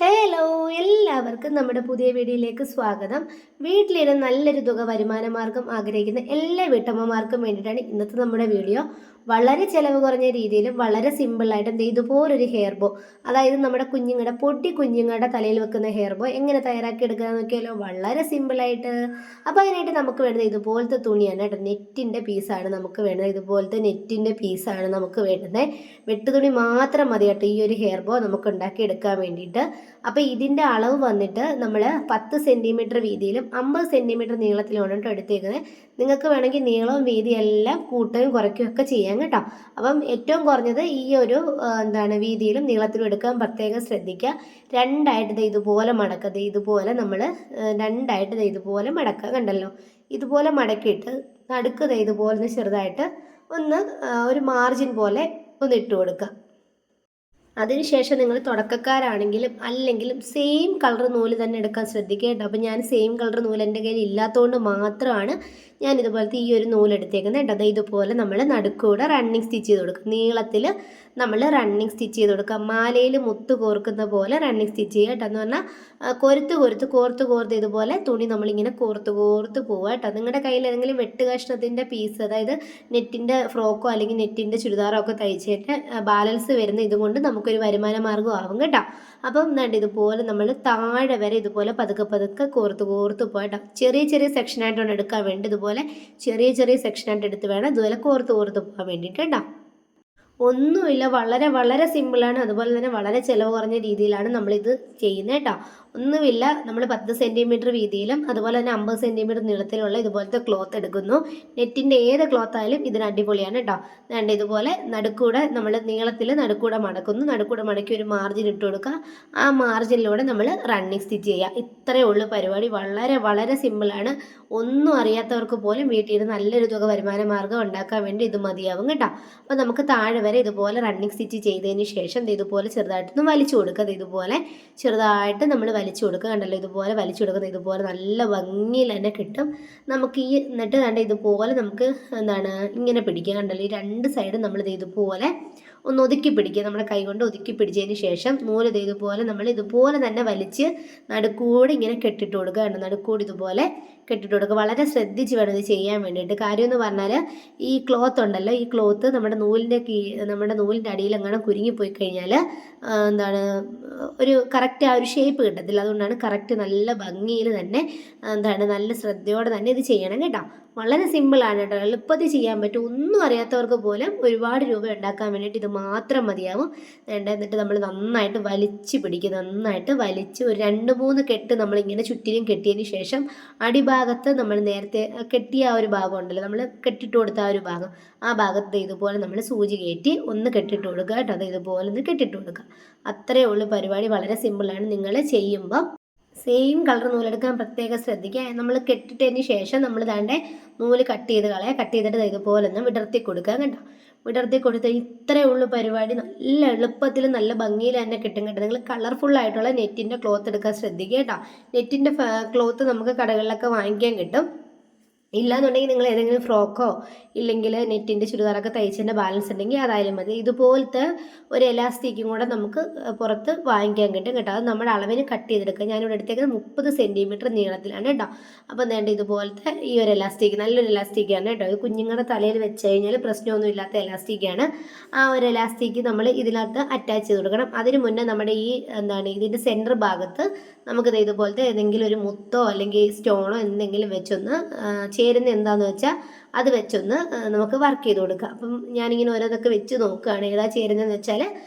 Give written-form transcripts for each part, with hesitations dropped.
Hello, എല്ലാവർക്കും നമ്മുടെ പുതിയ വീഡിയോയിലേക്ക് സ്വാഗതം. വീട്ടിലിരുന്ന് നല്ലൊരു തുക വരുമാന മാർഗം ആഗ്രഹിക്കുന്ന എല്ലാ വീട്ടമ്മമാർക്കും വേണ്ടിയിട്ടാണ് ഇന്നത്തെ നമ്മുടെ വീഡിയോ. വളരെ ചിലവ് കുറഞ്ഞ രീതിയിലും വളരെ സിമ്പിളായിട്ടും ഇതുപോലൊരു ഹെയർ ബോ, അതായത് നമ്മുടെ കുഞ്ഞുങ്ങളുടെ തലയിൽ വെക്കുന്ന ഹെയർ ബോ എങ്ങനെ തയ്യാറാക്കി എടുക്കുക നോക്കിയാലോ. വളരെ സിമ്പിളായിട്ട്. അപ്പോൾ അതിനായിട്ട് നമുക്ക് വേണ്ടത് ഇതുപോലത്തെ തുണിയാണ് കേട്ടോ. നെറ്റിൻ്റെ പീസാണ് നമുക്ക് വേണ്ടത്. ഇതുപോലത്തെ നെറ്റിൻ്റെ പീസാണ് നമുക്ക് വേണ്ടത്. വെട്ടുതുണി മാത്രം മതി കേട്ടോ ഈ ഒരു ഹെയർ ബോ നമുക്ക് ഉണ്ടാക്കി എടുക്കാൻ വേണ്ടിയിട്ട്. അപ്പോൾ ഇതിൻ്റെ അളവ് വന്നിട്ട് നമ്മൾ 10 സെൻറ്റിമീറ്റർ വീതിയിലും 50 സെൻറ്റിമീറ്റർ നീളത്തിലുമാണ് കേട്ടോ എടുത്തേക്കുന്നത്. നിങ്ങൾക്ക് വേണമെങ്കിൽ നീളവും വീതിയും എല്ലാം കൂട്ടുകയും കുറയ്ക്കുകയും ഒക്കെ ചെയ്യാം കേട്ടോ. അപ്പം ഏറ്റവും കുറഞ്ഞത് ഈ ഒരു വീതിയിലും നീളത്തിലും എടുക്കാൻ പ്രത്യേകം ശ്രദ്ധിക്കുക. രണ്ടായിട്ട് ഇതുപോലെ മടക്കുക. ഇതുപോലെ നമ്മൾ രണ്ടായിട്ട് ഇതുപോലെ മടക്കുക. കണ്ടല്ലോ, ഇതുപോലെ മടക്കിയിട്ട് നടുക്ക് ഇതുപോലെ ചെറുതായിട്ട് ഒരു മാർജിൻ പോലെ ഇട്ട് കൊടുക്കുക. അതിനുശേഷം നിങ്ങൾ തുടക്കക്കാരാണെങ്കിലും അല്ലെങ്കിലും സെയിം കളർ നൂല് തന്നെ എടുക്കാൻ ശ്രദ്ധിക്കുക. അപ്പം ഞാൻ സെയിം കളർ നൂല് എൻ്റെ കയ്യിൽ ഇല്ലാത്തതുകൊണ്ട് മാത്രമാണ് ഞാൻ ഇതുപോലത്തെ ഈ ഒരു നൂല് എടുത്തേക്കുന്നത്. അത് ഇതുപോലെ നമ്മൾ നടുക്കൂടെ റണ്ണിങ് സ്റ്റിച്ച് ചെയ്ത് കൊടുക്കുക. നീളത്തിൽ നമ്മൾ റണ്ണിങ് സ്റ്റിച്ച് ചെയ്ത് കൊടുക്കുക. മാലയിൽ മുത്ത് കോർക്കുന്ന പോലെ റണ്ണിങ് സ്റ്റിച്ച് ചെയ്യുക കേട്ടോ. എന്ന് പറഞ്ഞാൽ കോർത്ത് ഇതുപോലെ തുണി നമ്മളിങ്ങനെ കോർത്ത് പോവുക കേട്ടോ. നിങ്ങളുടെ കയ്യിൽ ഏതെങ്കിലും വെട്ട് കഷ്ണത്തിൻ്റെ പീസ്, അതായത് നെറ്റിൻ്റെ ഫ്രോക്കോ അല്ലെങ്കിൽ നെറ്റിൻ്റെ ചുരിദാറോ ഒക്കെ തയ്ച്ചിട്ട് ബാലൻസ് വരുന്ന ഇതുകൊണ്ട് നമുക്കൊരു വരുമാന മാർഗ്ഗം ആവും കേട്ടോ. അപ്പം ഇതുപോലെ നമ്മൾ താഴെ വരെ ഇതുപോലെ പതുക്കെ കോർത്ത് പോകട്ടോ. ചെറിയ സെക്ഷനായിട്ടാണ് എടുക്കാൻ വേണ്ടി. ഇതുപോലെ ചെറിയ സെക്ഷനായിട്ട് എടുത്ത് വേണം ഇതുപോലെ കോർത്ത് പോകാൻ വേണ്ടിയിട്ട് കേട്ടോ. ഒന്നുമില്ല, വളരെ സിമ്പിളാണ്. അതുപോലെ തന്നെ വളരെ ചിലവ് കുറഞ്ഞ രീതിയിലാണ് നമ്മളിത് ചെയ്യുന്നത് കേട്ടോ. ഒന്നുമില്ല, നമ്മൾ 10 സെൻറ്റിമീറ്റർ വീതിയിലും അതുപോലെ തന്നെ 50 സെൻറ്റിമീറ്റർ നീളത്തിലുള്ള ഇതുപോലത്തെ ക്ലോത്ത് എടുക്കുന്നു. നെറ്റിൻ്റെ ഏത് ക്ലോത്ത് ആയാലും ഇതിന് അടിപൊളിയാണ് കേട്ടോ. ഇതുപോലെ നടുക്കൂടെ നമ്മൾ നീളത്തിൽ നടുക്കൂടെ മടക്കി ഒരു മാർജിൻ ഇട്ട് കൊടുക്കുക. ആ മാർജിനിലൂടെ നമ്മൾ റണ്ണിങ് സ്റ്റിച്ച് ചെയ്യുക. ഇത്രയേ ഉള്ളൂ പരിപാടി. വളരെ സിമ്പിളാണ്. ഒന്നും അറിയാത്തവർക്ക് പോലും വീട്ടിൽ നല്ലൊരു തുക വരുമാന മാർഗ്ഗം ഉണ്ടാക്കാൻ വേണ്ടി ഇത് മതിയാവും കേട്ടോ. അപ്പോൾ നമുക്ക് താഴെ വരെ ഇതുപോലെ റണ്ണിങ് സ്റ്റിച്ച് ചെയ്തതിന് ശേഷം ഇതുപോലെ ചെറുതായിട്ടൊന്ന് വലിച്ചു കൊടുക്കുക. ഇതുപോലെ ചെറുതായിട്ട് നമ്മൾ വലിച്ചു കൊടുക്കുക. കണ്ടല്ലോ, ഇതുപോലെ വലിച്ചു കൊടുക്കുന്നത് ഇതുപോലെ നല്ല ഭംഗിയിൽ തന്നെ കിട്ടും നമുക്ക്. എന്നിട്ട് ഇതുപോലെ നമുക്ക് ഇങ്ങനെ പിടിക്കുക. കണ്ടല്ലോ, ഈ രണ്ട് സൈഡും നമ്മൾ ഇതുപോലെ ഒന്ന് ഒതുക്കി പിടിക്കുക. നമ്മുടെ കൈ കൊണ്ട് ഒതുക്കി പിടിച്ചതിന് ശേഷം നൂല് ഇതുപോലെ നമ്മൾ ഇതുപോലെ തന്നെ വലിച്ച് നടുക്കൂടി ഇങ്ങനെ കെട്ടിട്ട് കൊടുക്കുക. കണ്ടോ, നടുക്കൂടി ഇതുപോലെ കെട്ടിട്ട് കൊടുക്കുക. വളരെ ശ്രദ്ധിച്ച് വേണം ഇത് ചെയ്യാൻ വേണ്ടിയിട്ട്. കാര്യം എന്ന് പറഞ്ഞാൽ ഈ ക്ലോത്ത് ഉണ്ടല്ലോ, ഈ ക്ലോത്ത് നമ്മുടെ നൂലിൻ്റെ അടിയിലെങ്ങാനും കുരുങ്ങിപ്പോയി കഴിഞ്ഞാൽ ഒരു കറക്റ്റ് ആ ഒരു ഷേപ്പ് കിട്ടത്തില്ല. അതുകൊണ്ടാണ് കറക്റ്റ് നല്ല ഭംഗിയിൽ തന്നെ നല്ല ശ്രദ്ധയോടെ തന്നെ ഇത് ചെയ്യണം കേട്ടോ. വളരെ സിമ്പിളാണ് കേട്ടോ. എളുപ്പത്തിൽ ചെയ്യാൻ പറ്റും. ഒന്നും അറിയാത്തവർക്ക് പോലും ഒരുപാട് രൂപ ഉണ്ടാക്കാൻ വേണ്ടിയിട്ട് ഇത് മാത്രം മതിയാവും. എന്നിട്ട് നമ്മൾ നന്നായിട്ട് വലിച്ച് പിടിക്കുക. നന്നായിട്ട് വലിച്ച് ഒരു 2-3 കെട്ട് നമ്മളിങ്ങനെ ചുറ്റിനും കെട്ടിയതിന് ശേഷം അടിഭാഗത്ത് നമ്മൾ നേരത്തെ കെട്ടിയ ആ ഒരു ഭാഗം ഉണ്ടല്ലോ, നമ്മൾ കെട്ടിട്ട് കൊടുത്ത ആ ഒരു ഭാഗം, ആ ഭാഗത്ത് ഇതുപോലെ നമ്മൾ സൂചി കയറ്റി ഒന്ന് കെട്ടിട്ട് കൊടുക്കുക കേട്ടോ. അത് ഇതുപോലെ ഒന്ന് കെട്ടിട്ട് കൊടുക്കുക. അത്രയേ ഉള്ളൂ പരിപാടി. വളരെ സിമ്പിളാണ്. നിങ്ങൾ ചെയ്യുമ്പം സെയിം കളർ നൂലെടുക്കാൻ പ്രത്യേകം ശ്രദ്ധിക്കുക. നമ്മൾ കെട്ടിട്ടതിന് ശേഷം നമ്മൾ നൂല് കട്ട് ചെയ്തിട്ട് ഇതുപോലെ ഒന്ന് വിടർത്തി കൊടുക്കുക കേട്ടോ. വിടർത്തി കൊടുത്ത് ഇത്രയേ ഉള്ളൂ പരിപാടി. നല്ല എളുപ്പത്തിൽ നല്ല ഭംഗിയിൽ തന്നെ കിട്ടും കേട്ടോ. നിങ്ങൾ കളർഫുള്ളായിട്ടുള്ള നെറ്റിൻ്റെ ക്ലോത്ത് എടുക്കാൻ ശ്രദ്ധിക്കുക കേട്ടോ. നെറ്റിൻ്റെ ക്ലോത്ത് നമുക്ക് കടകളിലൊക്കെ വാങ്ങിക്കാൻ കിട്ടും. ഇല്ലാന്നുണ്ടെങ്കിൽ നിങ്ങൾ ഏതെങ്കിലും ഫ്രോക്കോ ഇല്ലെങ്കിൽ നെറ്റിൻ്റെ ചുരിദാറൊക്കെ തയ്ച്ചതിൻ്റെ ബാലൻസ് ഉണ്ടെങ്കിൽ അതായാലും മതി. ഇതുപോലത്തെ ഒരു എലാസ്റ്റിക്കും കൂടെ നമുക്ക് പുറത്ത് വാങ്ങിക്കാൻ കിട്ടും കേട്ടോ. അത് നമ്മുടെ അളവിന് കട്ട് ചെയ്തെടുക്കുക. ഞാനിവിടെ എടുത്തേക്കുന്നത് 30 സെൻറ്റിമീറ്റർ നീളത്തിലാണ് കേട്ടോ. അപ്പോൾ ഇതുപോലത്തെ ഈ ഒരു എലാസ്റ്റിക് നല്ലൊരു എലാസ്റ്റിക്കാണ് കേട്ടോ. ഇത് കുഞ്ഞുങ്ങളുടെ തലയിൽ വെച്ച് കഴിഞ്ഞാൽ പ്രശ്നമൊന്നും ഇല്ലാത്ത എലാസ്റ്റിക്കാണ്. ആ ഒരു എലാസ്റ്റിക് നമ്മൾ ഇതിനകത്ത് അറ്റാച്ച് ചെയ്ത് കൊടുക്കണം. അതിന് മുന്നേ നമ്മുടെ ഈ ഇതിൻ്റെ സെൻറ്റർ ഭാഗത്ത് നമുക്കിത് ഇതുപോലത്തെ ഏതെങ്കിലും ഒരു മുത്തോ അല്ലെങ്കിൽ സ്റ്റോണോ എന്തെങ്കിലും വെച്ചൊന്ന് ചേരുന്ന എന്താണെന്ന് വെച്ചാൽ അത് വെച്ചൊന്ന് നമുക്ക് വർക്ക് ചെയ്ത് കൊടുക്കാം. അപ്പം ഞാനിങ്ങനെ ഓരോന്നൊക്കെ വെച്ച് നോക്കുകയാണ് ഏതാ ചേരുന്നതെന്ന് വെച്ചാൽ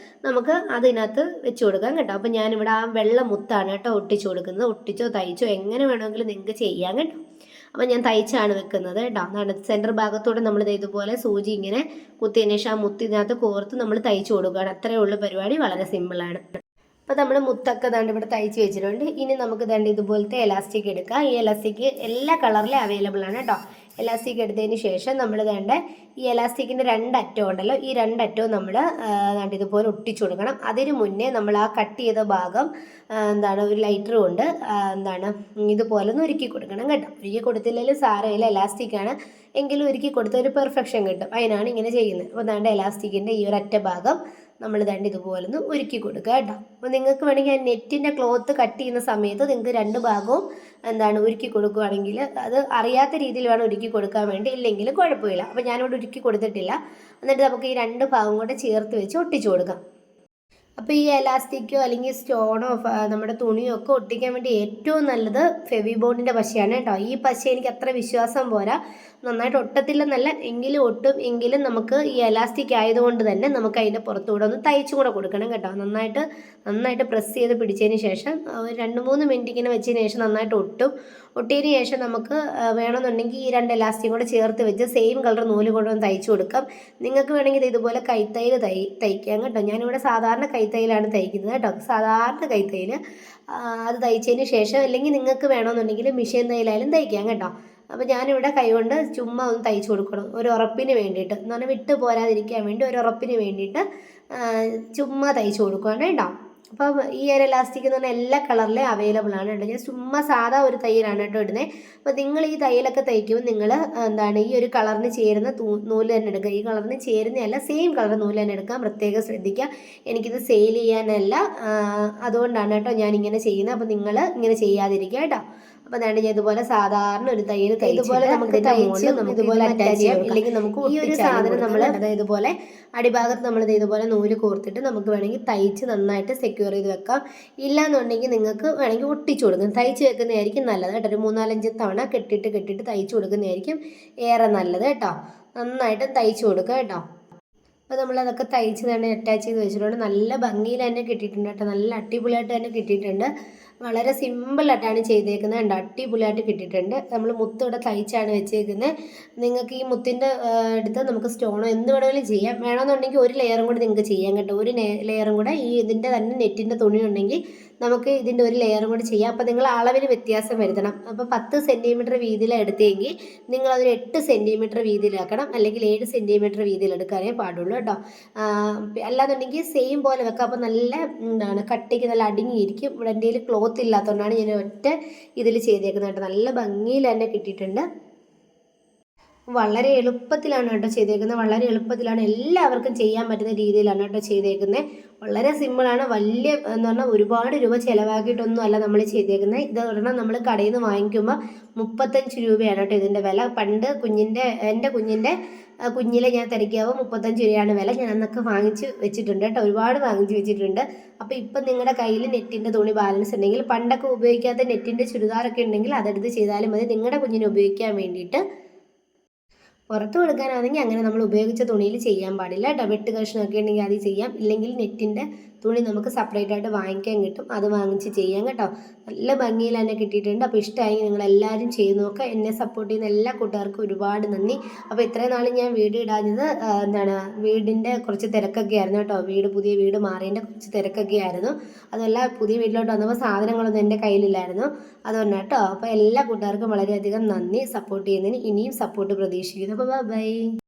നമുക്ക് അതിനകത്ത് വെച്ച് കൊടുക്കാം കേട്ടോ. അപ്പം ഞാനിവിടെ ആ വെള്ള മുത്താണ് കേട്ടോ ഒട്ടിച്ചു കൊടുക്കുന്നത്. ഒട്ടിച്ചോ തയ്ച്ചോ എങ്ങനെ വേണമെങ്കിലും നിങ്ങൾക്ക് ചെയ്യാം കേട്ടോ. അപ്പം ഞാൻ തയ്ച്ചാണ് വെക്കുന്നത് കേട്ടോ. സെൻറ്റർ ഭാഗത്തോടെ നമ്മൾ ഇതുപോലെ സൂചി ഇങ്ങനെ കുത്തിയതിന് ശേഷം ആ മുത്തിനകത്ത് കോർത്ത് നമ്മൾ തയ്ച്ചു കൊടുക്കുകയാണ്. അത്രയേ ഉള്ളൂ പരിപാടി. വളരെ സിമ്പിളാണ്. അപ്പോൾ നമ്മൾ മുത്തൊക്കെ ഇവിടെ തയ്ച്ച് വെച്ചിട്ടുണ്ട്. ഇനി നമുക്ക് ഇതുപോലത്തെ എലാസ്റ്റിക് എടുക്കാം. ഈ എലാസ്റ്റിക് എല്ലാ കളറിലും അവൈലബിൾ ആണ് കേട്ടോ. എലാസ്റ്റിക് എടുത്തതിന് ശേഷം നമ്മൾ ഈ എലാസ്റ്റിക്കിൻ്റെ 2 അറ്റം ഉണ്ടല്ലോ, ഈ 2 അറ്റവും നമ്മൾ ഇതുപോലെ ഒട്ടിച്ചു കൊടുക്കണം. അതിന് മുന്നേ നമ്മൾ ആ കട്ട് ചെയ്ത ഭാഗം ഒരു ലൈറ്റർ കൊണ്ട് ഇതുപോലെ ഒന്ന് ഒരുക്കി കൊടുക്കണം കേട്ടോ. ഒരുക്കി കൊടുത്തില്ലെങ്കിലും സാരമില്ല, എലാസ്റ്റിക്കാണ് എങ്കിലും ഒരുക്കി കൊടുത്ത ഒരു പെർഫെക്ഷൻ കിട്ടും. അതിനാണ് ഇങ്ങനെ ചെയ്യുന്നത്. അപ്പോൾ എലാസ്റ്റിക്കിൻ്റെ ഈ ഒരു അറ്റ ഭാഗം നമ്മൾ ദണ്ട് ഇതുപോലെ ഒന്ന് ഉരുക്കി കൊടുക്കുക കേട്ടോ. അപ്പോൾ നിങ്ങൾക്ക് വേണമെങ്കിൽ ആ നെറ്റിൻ്റെ ക്ലോത്ത് കട്ട് ചെയ്യുന്ന സമയത്ത് നിങ്ങൾക്ക് രണ്ട് ഭാഗവും ഉരുക്കി കൊടുക്കുകയാണെങ്കിൽ അത് അറിയാത്ത രീതിയിൽ വേണം ഉരുക്കി കൊടുക്കാൻ വേണ്ടി, ഇല്ലെങ്കിലും കുഴപ്പമില്ല. അപ്പോൾ ഞാനിവിടെ ഉരുക്കി കൊടുത്തിട്ടില്ല. എന്നിട്ട് നമുക്ക് ഈ രണ്ട് ഭാഗം കൂടെ ചേർത്ത് വെച്ച് ഒട്ടിച്ചു കൊടുക്കാം. അപ്പോൾ ഈ എലാസ്റ്റിക്കോ അല്ലെങ്കിൽ സ്റ്റോണോ നമ്മുടെ തുണിയോ ഒക്കെ ഒട്ടിക്കാൻ വേണ്ടി ഏറ്റവും നല്ലത് ഫെവിബോണ്ടിൻ്റെ പശയാണ് കേട്ടോ. ഈ പശ എനിക്ക് അത്ര വിശ്വാസം പോരാ, നന്നായിട്ട് ഒട്ടത്തില്ലെന്നല്ല, എങ്കിലും ഒട്ടും. എങ്കിലും നമുക്ക് ഈ എലാസ്റ്റിക് ആയതുകൊണ്ട് തന്നെ നമുക്ക് അതിൻ്റെ പുറത്തുകൂടെ ഒന്ന് തയ്ച്ചും കൂടെ കൊടുക്കണം കേട്ടോ. നന്നായിട്ട് പ്രസ് ചെയ്ത് പിടിച്ചതിന് ശേഷം 2-3 മിനിറ്റ് ഇങ്ങനെ വെച്ചതിന് ശേഷം നന്നായിട്ട് ഒട്ടിയതിന് ശേഷം നമുക്ക് വേണമെന്നുണ്ടെങ്കിൽ ഈ 2 എലാസ്റ്റിക്കും കൂടെ ചേർത്ത് വെച്ച് സെയിം കളർ നൂല് കൊണ്ടൊന്ന് തയ്ച്ചു കൊടുക്കാം. നിങ്ങൾക്ക് വേണമെങ്കിൽ ഇതുപോലെ കൈത്തയ്യൽ തയ്ക്കാം കേട്ടോ. ഞാനിവിടെ സാധാരണ കൈത്തയ്യലാണ് തയ്ക്കുന്നത് കേട്ടോ. സാധാരണ കൈത്തയ്യൽ അത് തയ്ച്ചതിന് ശേഷം, അല്ലെങ്കിൽ നിങ്ങൾക്ക് വേണമെന്നുണ്ടെങ്കിൽ മെഷീൻ തയ്യലായാലും തയ്ക്കാം കേട്ടോ. അപ്പോൾ ഞാനിവിടെ കൈകൊണ്ട് ചുമ്മാ ഒന്ന് തയ്ച്ചു കൊടുക്കണം, ഒരു ഉറപ്പിന് വേണ്ടിയിട്ട്, എന്ന് പറഞ്ഞാൽ വിട്ട് പോരാതിരിക്കാൻ വേണ്ടി ഒരു ഉറപ്പിന് വേണ്ടിയിട്ട് ചുമ്മാ തയ്ച്ചു കൊടുക്കുകയാണ് കേട്ടോ. അപ്പം ഈ ഒരു എലാസ്റ്റിക് എന്ന് പറഞ്ഞാൽ എല്ലാ കളറിലും അവൈലബിൾ ആണ് കേട്ടോ. ഞാൻ ചുമ്മാ സാധാ ഒരു തയ്യലാണ് കേട്ടോ ഇടുന്നത്. അപ്പോൾ നിങ്ങൾ ഈ തയ്യലൊക്കെ തയ്ക്കുമ്പോൾ നിങ്ങൾ ഈ ഒരു കളറിന് ചേരുന്ന നൂല് തന്നെ എടുക്കുക. ഈ കളറിന് ചേരുന്നതല്ല, സെയിം കളർ നൂല് തന്നെ എടുക്കാൻ പ്രത്യേകം ശ്രദ്ധിക്കുക. എനിക്കിത് സെയിൽ ചെയ്യാനല്ല, അതുകൊണ്ടാണ് കേട്ടോ ഞാനിങ്ങനെ ചെയ്യുന്നത്. അപ്പോൾ നിങ്ങൾ ഇങ്ങനെ ചെയ്യാതിരിക്കുക കേട്ടോ. അപ്പോൾ ഞാൻ ഇതുപോലെ സാധാരണ ഒരു തയ്യൽ ഇതുപോലെ നമുക്ക് ഇതുപോലെ അറ്റാച്ച് ചെയ്യാം. ഇല്ലെങ്കിൽ നമുക്ക് ഈ ഒരു സാധനം നമ്മൾ ഇതുപോലെ അടിഭാഗത്ത് നമ്മൾ ഇതുപോലെ നൂല് കോർത്തിട്ട് നമുക്ക് വേണമെങ്കിൽ തയ്ച്ച് നന്നായിട്ട് സെക്യൂർ ചെയ്ത് വെക്കാം. ഇല്ലാന്നുണ്ടെങ്കിൽ നിങ്ങൾക്ക് വേണമെങ്കിൽ ഒട്ടിച്ചു കൊടുക്കാം. തയ്ച്ച് വെക്കുന്നതായിരിക്കും നല്ലത് കേട്ടോ. ഒരു 3-4 തവണ കെട്ടിയിട്ട് തയ്ച്ചു കൊടുക്കുന്നതായിരിക്കും ഏറെ നല്ലത് കേട്ടോ. നന്നായിട്ട് തയ്ച്ചു കൊടുക്കുക കേട്ടോ. അപ്പോൾ നമ്മളതൊക്കെ തയ്ച്ച് തന്നെ അറ്റാച്ച് ചെയ്ത് വെച്ചിട്ടുണ്ട്. നല്ല ഭംഗിയിൽ തന്നെ കിട്ടിയിട്ടുണ്ട് കേട്ടോ. നല്ല അടിപൊളിയായിട്ട് തന്നെ കിട്ടിയിട്ടുണ്ട്. വളരെ സിമ്പിളായിട്ടാണ് ചെയ്തേക്കുന്നത്. ഉണ്ട്, അടിപൊളിയായിട്ട് കിട്ടിയിട്ടുണ്ട്. നമ്മൾ മുത്ത് ഇവിടെ തയ്ച്ചാണ് വെച്ചേക്കുന്നത്. നിങ്ങൾക്ക് ഈ മുത്തിൻ്റെ അടുത്ത് നമുക്ക് സ്റ്റോണോ എന്ത് വേണമെങ്കിലും ചെയ്യാം. വേണമെന്നുണ്ടെങ്കിൽ ഒരു ലെയറും കൂടി നിങ്ങൾക്ക് ചെയ്യാം കേട്ടോ. ഒരു ലെയറും കൂടെ ഈ ഇതിൻ്റെ തന്നെ നെറ്റിൻ്റെ തുണി ഉണ്ടെങ്കിൽ നമുക്ക് ഇതിൻ്റെ ഒരു ലെയറും കൂടി ചെയ്യാം. അപ്പോൾ നിങ്ങൾ അളവിൽ വ്യത്യാസം വരുത്തണം. അപ്പോൾ 10 സെൻറ്റിമീറ്റർ വീതിയിലാണ് എടുത്തെങ്കിൽ നിങ്ങളതൊരു 8 സെൻറ്റിമീറ്റർ വീതിയിലാക്കണം, അല്ലെങ്കിൽ 7 സെൻറ്റിമീറ്റർ വീതിയിലെടുക്കാനേ പാടുള്ളൂ കേട്ടോ. അല്ലാന്നുണ്ടെങ്കിൽ സെയിം പോലെ വെക്കാം. അപ്പോൾ നല്ല കട്ടിക്ക് നല്ല അടിങ്ങിയിരിക്കും. ഇവിടെ എൻ്റെ കയ്യിൽ ക്ലോത്ത് ഇല്ലാത്തതുകൊണ്ടാണ് ഞാൻ ഒറ്റ ഇതിൽ ചെയ്തേക്കുന്നത് കേട്ടോ. നല്ല ഭംഗിയിൽ തന്നെ കിട്ടിയിട്ടുണ്ട്. വളരെ എളുപ്പത്തിലാണ് കേട്ടോ ചെയ്തേക്കുന്നത്. വളരെ എളുപ്പത്തിലാണ്, എല്ലാവർക്കും ചെയ്യാൻ പറ്റുന്ന രീതിയിലാണ് കേട്ടോ ചെയ്തേക്കുന്നത്. വളരെ സിമ്പിളാണ്. വലിയ എന്ന് പറഞ്ഞാൽ ഒരുപാട് രൂപ ചിലവാക്കിയിട്ടൊന്നും അല്ല നമ്മൾ ചെയ്തേക്കുന്നത്. ഇത് ഒരെണ്ണം നമ്മൾ കടയിൽ നിന്ന് വാങ്ങിക്കുമ്പോൾ 35 രൂപയാണ് കേട്ടോ ഇതിൻ്റെ വില. പണ്ട് എൻ്റെ കുഞ്ഞിൻ്റെ കുഞ്ഞിലെ ഞാൻ തിരക്കിയാവും 35 രൂപയാണ് വില. ഞാൻ അന്നൊക്കെ വാങ്ങിച്ച് വെച്ചിട്ടുണ്ട് കേട്ടോ, ഒരുപാട് വാങ്ങിച്ച് വെച്ചിട്ടുണ്ട്. അപ്പോൾ ഇപ്പം നിങ്ങളുടെ കയ്യിൽ നെറ്റിൻ്റെ തുണി ബാലൻസ് ഉണ്ടെങ്കിൽ, പണ്ടൊക്കെ ഉപയോഗിക്കാത്ത നെറ്റിൻ്റെ ചുരിദാറൊക്കെ ഉണ്ടെങ്കിൽ അതെടുത്ത് ചെയ്താലും മതി. നിങ്ങളുടെ കുഞ്ഞിന് ഉപയോഗിക്കാൻ വേണ്ടിയിട്ട്. പുറത്ത് കൊടുക്കാനാണെങ്കിൽ അങ്ങനെ നമ്മൾ ഉപയോഗിച്ച തുണിയിൽ ചെയ്യാൻ പാടില്ല കേട്ടോ. വെട്ട് കഷ്ണമൊക്കെ ഉണ്ടെങ്കിൽ അത് ചെയ്യാം. ഇല്ലെങ്കിൽ നെറ്റിൻ്റെ തുണി നമുക്ക് സെപ്പറേറ്റ് ആയിട്ട് വാങ്ങിക്കാൻ കിട്ടും, അത് വാങ്ങിച്ച് ചെയ്യാം കേട്ടോ. നല്ല ഭംഗിയിൽ തന്നെ കിട്ടിയിട്ടുണ്ട്. അപ്പോൾ ഇഷ്ടമായെങ്കിൽ നിങ്ങളെല്ലാവരും ചെയ്ത് നോക്കുക. എന്നെ സപ്പോർട്ട് ചെയ്യുന്ന എല്ലാ കൂട്ടുകാർക്കും ഒരുപാട് നന്ദി. അപ്പോൾ ഇത്രയും നാൾ ഞാൻ വീഡിയോ ഇടാഞ്ഞത് വീടിൻ്റെ കുറച്ച് തിരക്കൊക്കെ ആയിരുന്നു കേട്ടോ. പുതിയ വീട് മാറിയതിൻ്റെ കുറച്ച് തിരക്കൊക്കെ ആയിരുന്നു. അതല്ല, പുതിയ വീട്ടിലോട്ട് വന്നപ്പോൾ സാധനങ്ങളൊന്നും എൻ്റെ കയ്യിലില്ലായിരുന്നു, അതുകൊണ്ട് കേട്ടോ. അപ്പോൾ എല്ലാ കൂട്ടുകാർക്കും വളരെയധികം നന്ദി സപ്പോർട്ട് ചെയ്യുന്നതിന്. ഇനിയും സപ്പോർട്ട് പ്രതീക്ഷിക്കുന്നു. അപ്പോൾ ബൈ.